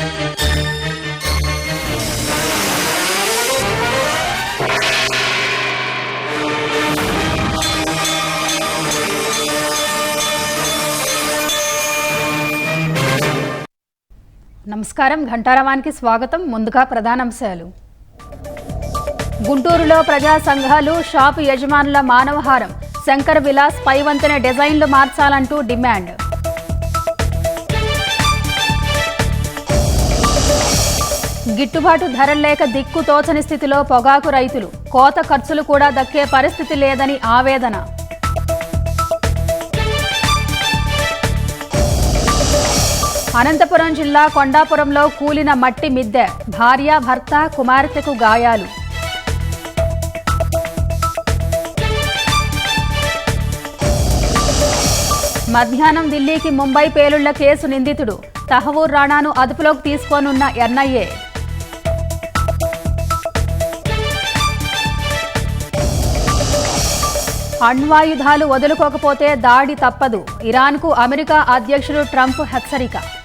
నమస్కారం, ఘంటారావానికి స్వాగతం. ముందుగా ప్రధానాంశాలు. గుంటూరులో ప్రజా సంఘాలు షాపు యజమానుల మానవహారం. శంకర్ విలాస్ పైవంతెన డిజైన్లు మార్చాలంటూ డిమాండ్. గిట్టుబాటు ధరలు లేక దిక్కు తోచని స్థితిలో పొగాకు రైతులు. కోత ఖర్చులు కూడా దక్కే పరిస్థితి లేదని ఆవేదన. అనంతపురం జిల్లా కొండాపురంలో కూలిన మట్టి మిద్దె. భార్య, భర్త, కుమార్తెకు గాయాలు. మధ్యాహ్నం ఢిల్లీకి ముంబై పేలుళ్ల కేసు నిందితుడు. తహవూర్ రాణాను అదుపులోకి తీసుకోనున్న ఎన్ఐఏ. అణ్వాయుధాలు వదులుకోకపోతే దాడి తప్పదు. ఇరాన్కు అమెరికా అధ్యక్షుడు ట్రంప్ హెచ్చరిక.